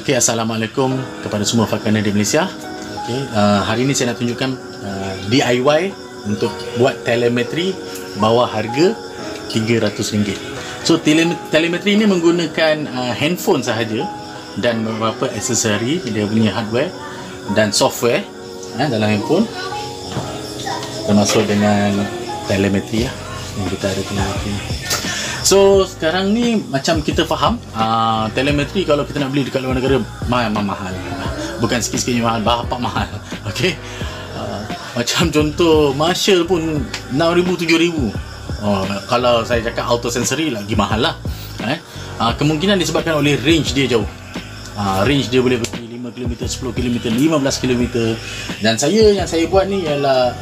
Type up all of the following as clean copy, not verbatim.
Okey, Assalamualaikum kepada semua fakana di Malaysia. Okey, hari ini saya nak tunjukkan DIY untuk buat telemetri bawah harga RM300. So telemetri ini menggunakan handphone sahaja dan beberapa aksesori, dia punya hardware dan software dalam handphone, termasuk dengan telemetri yang kita ada telemetri. So sekarang ni macam kita faham, telemetri kalau kita nak beli dekat luar negara mahal. Bukan sikit-sikitnya mahal, berapa mahal. Okey. Macam contoh Marshall pun 6,000 7,000. Kalau saya cakap auto sensory lagi mahal lah. Kemungkinan disebabkan oleh range dia jauh. Range dia boleh pergi 5 km, 10 km, 15 km. Dan yang saya buat ni ialah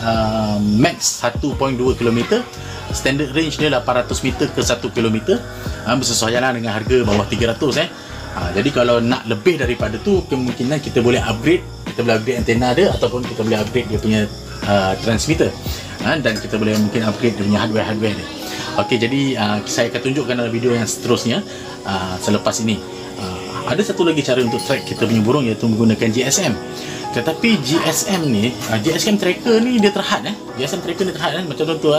max 1.2 km. Standard range dia 800 meter ke 1 km. Bersesuaian dengan harga bawah 300. Jadi kalau nak lebih daripada tu, kemungkinan kita boleh upgrade. Kita boleh upgrade antena dia, ataupun kita boleh upgrade dia punya transmitter. Dan kita boleh mungkin upgrade dia punya hardware dia. Okey, jadi saya akan tunjukkan dalam video yang seterusnya selepas ini. Ada satu lagi cara untuk track kita punya burung, iaitu menggunakan GSM. Tetapi GSM ni, GSM tracker ni dia terhad. GSM tracker ni terhad. Macam contoh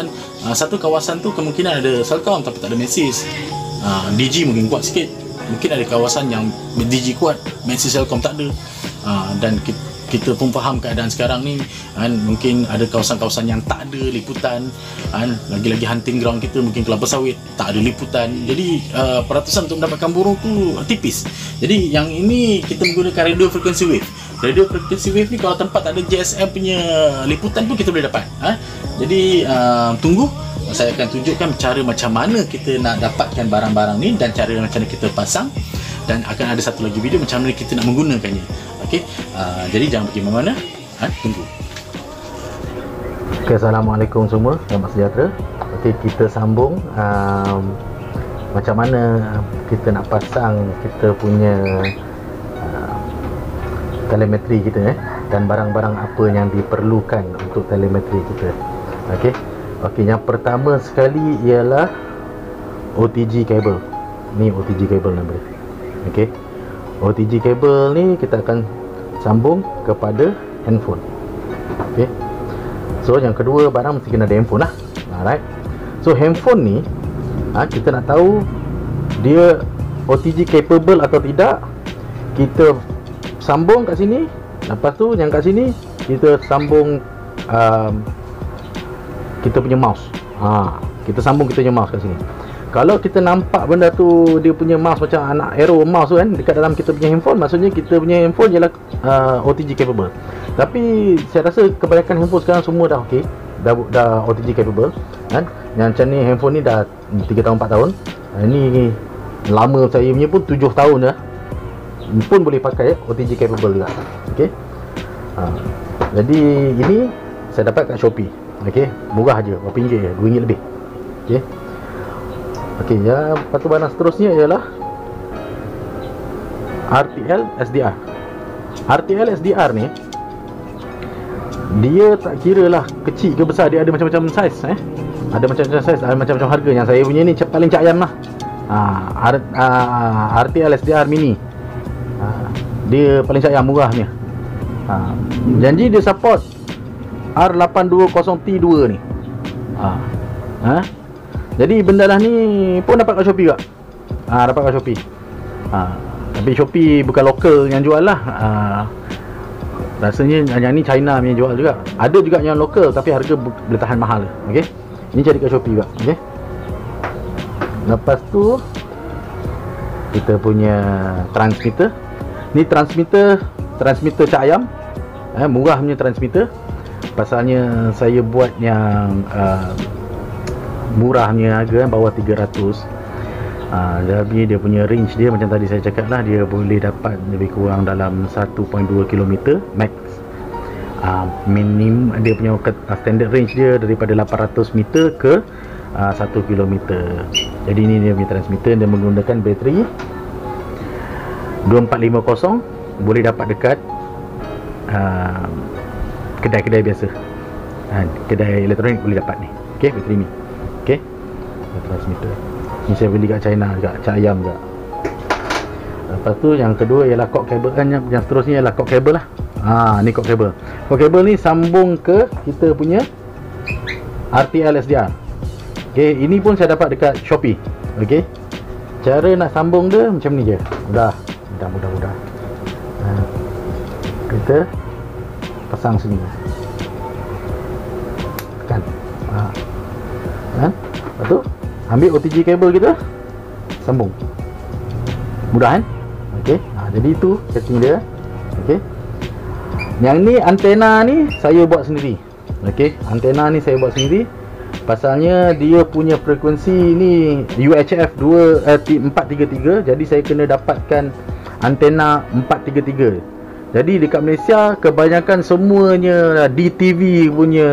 satu kawasan tu kemungkinan ada Celcom tapi tak ada Maxis. DG mungkin kuat sikit. Mungkin ada kawasan yang DG kuat, Maxis Celcom tak ada. Dan kita pun faham keadaan sekarang ni, mungkin ada kawasan-kawasan yang tak ada liputan, lagi-lagi hunting ground kita mungkin Kelapa Sawit tak ada liputan. Jadi peratusan untuk mendapatkan burung tu tipis. Jadi yang ini kita menggunakan radio frequency wave. Radio frequency wave ni kalau tempat tak ada GSM punya liputan pun kita boleh dapat. Jadi tunggu, saya akan tunjukkan cara macam mana kita nak dapatkan barang-barang ni dan cara macam mana kita pasang. Dan akan ada satu lagi video macam mana kita nak menggunakannya. Okey, jadi jangan pergi mana-mana. Tunggu. Okay, Assalamualaikum semua, selamat sejahtera. Okey, kita sambung macam mana kita nak pasang kita punya telemetri kita dan barang-barang apa yang diperlukan untuk telemetri kita. Okey, yang pertama sekali ialah OTG cable. Ni OTG cable nama dia. Okey, OTG cable ni kita akan sambung kepada handphone. Okey, so yang kedua barang mesti kena ada handphone lah. Alright, so handphone ni kita nak tahu dia OTG capable atau tidak. Kita sambung kat sini, lepas tu yang kat sini kita sambung kita punya mouse. Kita sambung kita punya mouse kat sini. Kalau kita nampak benda tu dia punya mouse macam anak arrow mouse tu dekat dalam kita punya handphone, maksudnya kita punya handphone ialah OTG capable. Tapi saya rasa kebanyakan handphone sekarang semua dah okey, dah OTG capable Yang macam ni handphone ni dah 3 tahun 4 tahun. Ini lama saya punya pun 7 tahun dah. Pun boleh pakai OTG capable juga. Okey. Jadi ini saya dapat kat Shopee. Okey, murah aje, berapa ringgit je, RM2 lebih. Okey. Okey, yang lepas tu barang seterusnya ialah RTL SDR. RTL SDR ni dia tak kira lah kecil ke besar, dia ada macam-macam saiz. Ada macam-macam saiz, ada macam-macam harga. Yang saya punya ni paling cak ayam lah. RTL SDR mini. Dia paling cak ayam, murahnya. Janji dia support R820T2 ni. Jadi benda lah ni pun dapat kat Shopee juga. Dapat kat Shopee. Tapi Shopee bukan lokal yang jual lah. Rasanya yang ni China punya jual juga. Ada juga yang lokal tapi harga boleh tahan mahal. Okey. Ini cari kat Shopee juga. Okey. Lepas tu kita punya transmitter. Ni transmitter cak ayam. Murah punya transmitter. Pasalnya saya buat yang murahnya harga bawah 300. Jadi dia punya range dia macam tadi saya cakap lah, dia boleh dapat lebih kurang dalam 1.2 km max. Minim dia punya standard range dia daripada 800 meter ke 1 km. Jadi ini dia punya transmitter. Dia menggunakan bateri 2450. Boleh dapat dekat kedai-kedai biasa, kedai elektronik boleh dapat ni. Okey, bateri ni. Okey, transmitter ni saya beli kat China juga, cak ayam juga. Lepas tu yang kedua ialah cord kabel kan, yang seterusnya ialah cord kabel lah. Ni cord kabel. Cord kabel ni sambung ke kita punya RTL SDR. Okey, ini pun saya dapat dekat Shopee. Okey. Cara nak sambung dia macam ni je. Mudah. Kita pasang sini. Tekan. Kan? Lepas tu ambil OTG kabel kita, sambung. Mudah kan? Okey. Jadi itu setting dia. Okey. Yang ni antena ni saya buat sendiri. Okey, antena ni saya buat sendiri. Pasalnya dia punya frekuensi ni UHF 433, jadi saya kena dapatkan antena 433. Jadi dekat Malaysia kebanyakan semuanya DTV punya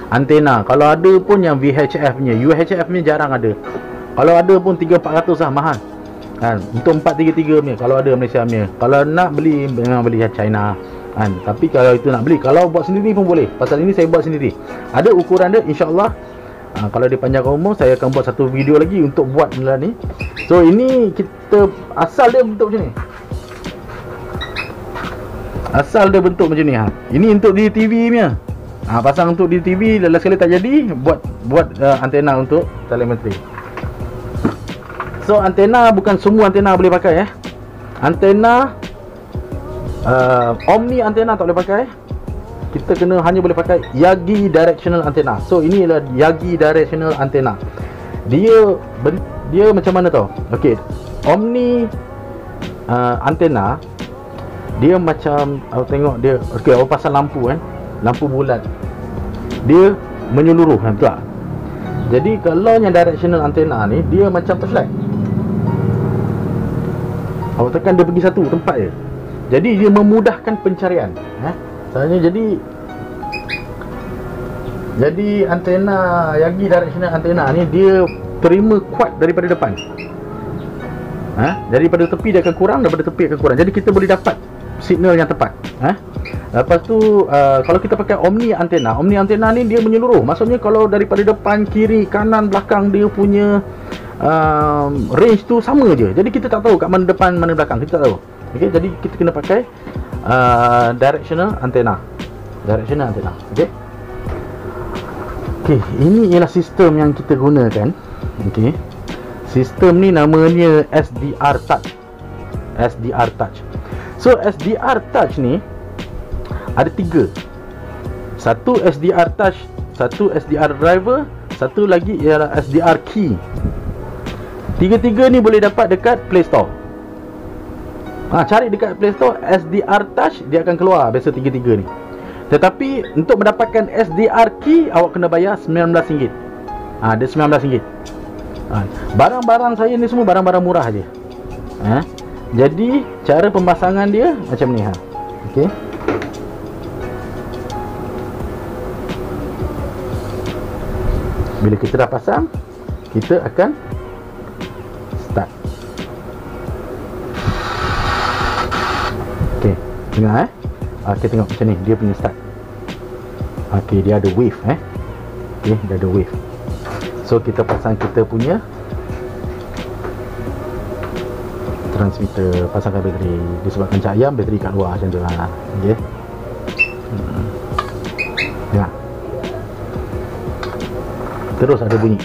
antena. Kalau ada pun yang VHF punya, UHF punya jarang ada. Kalau ada pun 3-400 lah, mahal kan. Untuk 433 punya kalau ada Malaysia punya. Kalau nak beli memang beli China kan. Tapi kalau itu nak beli, kalau buat sendiri pun boleh. Pasal ini saya buat sendiri. Ada ukuran dia, insya-Allah. Kalau dia panjangkan umur, saya akan buat satu video lagi untuk buat benda ni. So ini kita asal dia bentuk macam ni. Asal dia bentuk macam ni. Ini untuk di TV punya. Pasang untuk di TV, last sekali tak jadi, buat antena untuk telemetri. So antena bukan semua antena boleh pakai Antena Omni antena tak boleh pakai. Kita hanya boleh pakai Yagi directional antena. So ini ialah Yagi directional antena. Dia macam mana tau? Okey, Omni antena dia macam tengok dia. Okey, awak pasang lampu kan, lampu bulat, dia menyeluruh, betul tak? Jadi kalau yang directional antena ni, dia macam flashlight. Awak tekan dia pergi satu tempat je. Jadi dia memudahkan pencarian. Soalnya jadi antena Yagi directional antena ni dia terima kuat daripada depan. Daripada tepi dia akan kurang, daripada tepi akan kurang. Jadi kita boleh dapat signal yang tepat. Lepas tu kalau kita pakai Omni antena ni dia menyeluruh. Maksudnya kalau daripada depan, kiri, kanan, belakang, dia punya range tu sama je. Jadi kita tak tahu kat mana depan, mana belakang, kita tak tahu. Okey, jadi kita kena pakai directional antena. Okey. Okey, ini ialah sistem yang kita gunakan. Okey. Sistem ni namanya SDR Touch. So SDR Touch ni ada 3. Satu SDR Touch, satu SDR Driver, satu lagi ialah SDR Key. Tiga-tiga ni boleh dapat dekat Play Store. Cari dekat Play Store SDR Touch, dia akan keluar biasa tiga-tiga ni. Tetapi untuk mendapatkan SDR Key, awak kena bayar RM19. Dia RM19. Barang-barang saya ni semua barang-barang murah je. Jadi cara pemasangan dia macam ni. Okey. Bila kita dah pasang, kita akan start. Okey, dengar Okey, tengok macam ni dia punya start. Okey, dia ada wave Okey, dia ada wave. So kita pasang kita punya transmitter, pasangkan bateri. Disebabkan cahaya, bateri kat luar macam tu lah. Okey. Ya. Terus ada bunyi.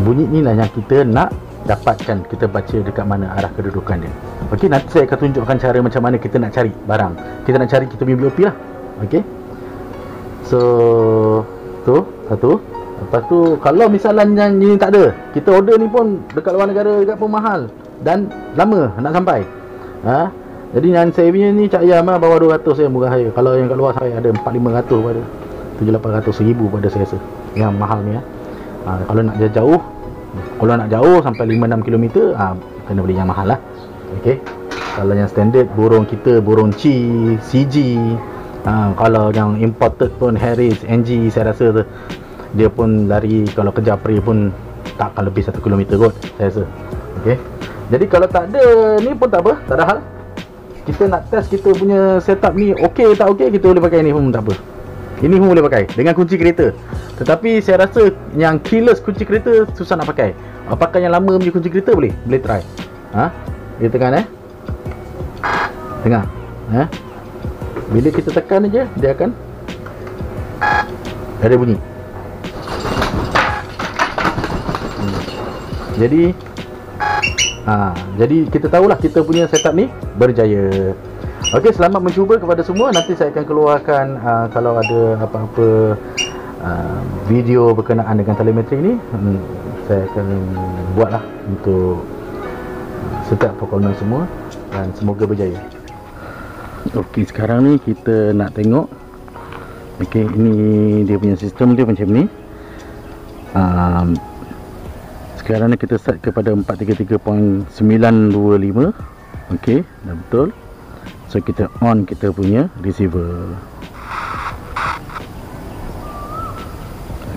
Bunyi ni lah yang kita nak dapatkan, kita baca dekat mana arah kedudukan dia. Okey, nanti saya akan tunjukkan cara macam mana kita nak cari barang. Kita nak cari kita punya BOP lah. Okey. So, tu satu. Lepas tu kalau misalnya ni tak ada, kita order ni pun dekat luar negara dekat pun mahal dan lama nak sampai. Jadi yang saya punya ni cak ayam bawah 200 saya murah saya. Kalau yang kat luar saya ada 4-500 pada 7-800 1000 pada saya rasa. Yang mahal ni kalau nak jauh, kalau nak jauh sampai 5-6 km, kena beli yang mahal lah. Okey. Kalau yang standard burung kita, burung CG. Kalau yang imported pun Harris, NG, saya rasa dia pun lari, kalau kerja Japri pun takkan lebih 1 km kot saya rasa. Okey. Jadi kalau tak ada ni pun tak apa, tak ada hal. Kita nak test kita punya setup ni okey tak okey, kita boleh pakai ni pun tak apa. Ini pun boleh pakai dengan kunci kereta. Tetapi saya rasa yang keyless kunci kereta susah nak pakai. pakai yang lama punya kunci kereta boleh try. Dia tekan tengah. Bila kita tekan aja, dia akan ada bunyi. Jadi kita tahulah kita punya setup ni berjaya. Okey, selamat mencuba kepada semua. Nanti saya akan keluarkan kalau ada apa-apa video berkenaan dengan telemetri ni, saya akan buatlah untuk setiap perkongsian semua, dan semoga berjaya. Okey, sekarang ni kita nak tengok. Okey, ini dia punya sistem dia macam ni. Sekarang ni kita set kepada 433.925. Okey, dah betul. So kita on kita punya receiver.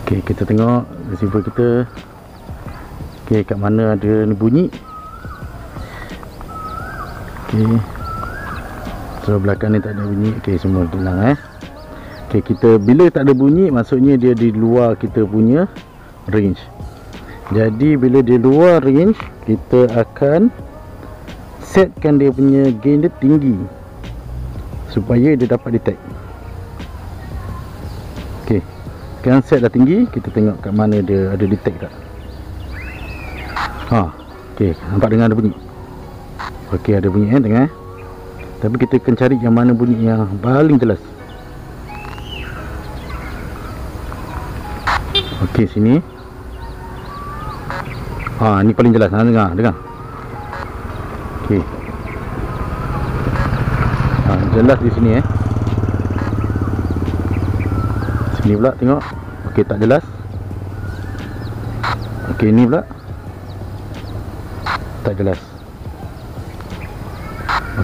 Okey, kita tengok receiver kita. Okey, kat mana ada bunyi. Okey, so belakang ni tak ada bunyi. Okey, semua hilang Okey, kita bila tak ada bunyi, maksudnya dia di luar kita punya range. Jadi bila dia luar range, kita akan setkan dia punya gain dia tinggi supaya dia dapat detect. Okey, sekarang set dah tinggi, kita tengok kat mana dia ada detect tak. Okey, nampak dengar ada bunyi. Okey, ada bunyi tengah. Tapi kita akan cari yang mana bunyi yang paling jelas. Okey, sini. Ni paling jelas. Dengar. Okey. Jelas di sini Sini pula tengok. Okey, tak jelas. Okey, ni pula tak jelas.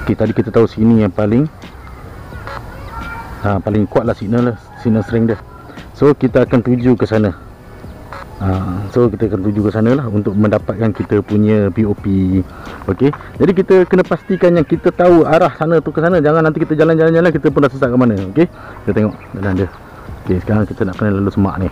Okey, tadi kita tahu sini yang paling paling kuat lah signal strength dia. So kita akan tuju ke sana. Lah untuk mendapatkan kita punya POP. Okey, jadi kita kena pastikan yang kita tahu arah sana tu ke sana. Jangan nanti kita jalan-jalan kita pun dah sesat ke mana. Okey, kita tengok jalan dia. Okey, sekarang kita nak kena lalu semak ni.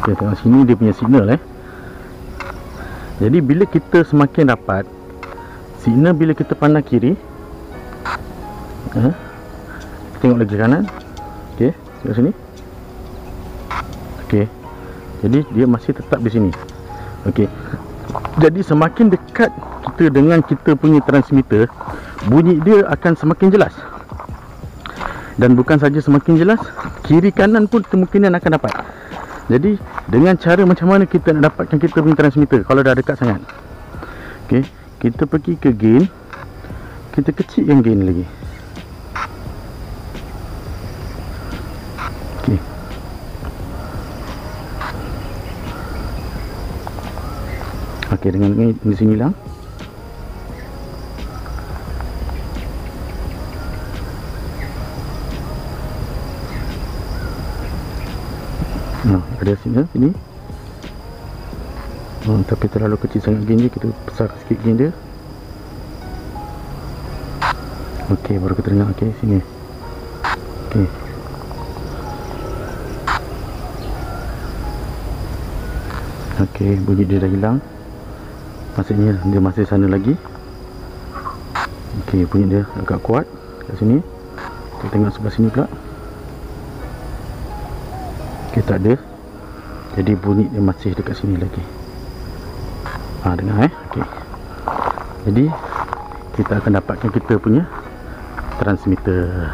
Okey, tengok sini dia punya signal Jadi bila kita semakin dapat signal, bila kita pandang kiri, tengok lagi kanan. Okey, tengok sini. Okey, jadi dia masih tetap di sini. Okey, jadi semakin dekat kita dengan kita punya transmitter, bunyi dia akan semakin jelas. Dan bukan saja semakin jelas, kiri kanan pun kemungkinan akan dapat. Jadi dengan cara macam mana kita nak dapatkan kita punya transmitter kalau dah dekat sangat? Okey, kita pergi ke gain, kita kecilkan gain lagi. Okey, okey, dengan di sini lah. Ada signal sini. Tapi terlalu kecil sangat gain dia, kita besar sikit gain dia. Okey, baru kita dengar. Okey, sini. Okey. Okey, bunyi dia dah hilang. Maksudnya dia masih sana lagi. Okey, bunyi dia agak kuat kat sini. Kita tengok sebelah sini pula. Okey, tak ada. Jadi bunyi dia masih dekat sini lagi. Dengar okey. Jadi kita akan dapatkan kita punya transmitter.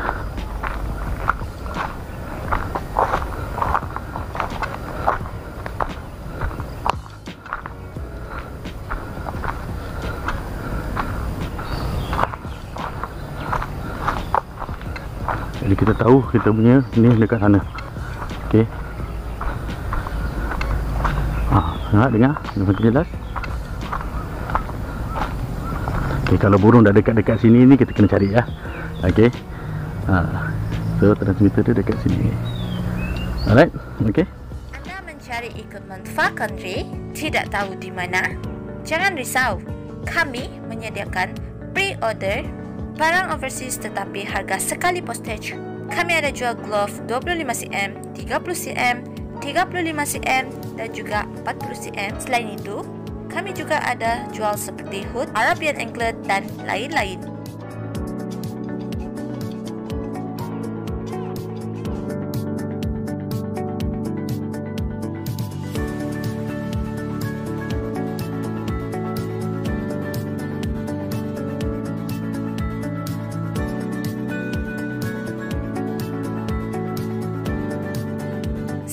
Jadi kita tahu kita punya ni dekat sana. Okey. Dengar makin jelas. Okey, kalau burung dah dekat-dekat sini ni kita kena cari ya. Okey. So transmitter dia dekat sini. Alright, okey. Anda mencari equipment falconry, tidak tahu di mana? Jangan risau. Kami menyediakan pre-order barang overseas tetapi harga sekali postage. Kami ada jual glove 25cm, 30cm, 35cm dan juga 40cm. Selain itu, kami juga ada jual seperti hood, Arabian anklet dan lain-lain.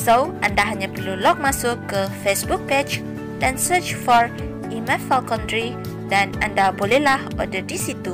So, anda hanya perlu log masuk ke Facebook page dan search for IMF Falconry dan anda bolehlah order di situ.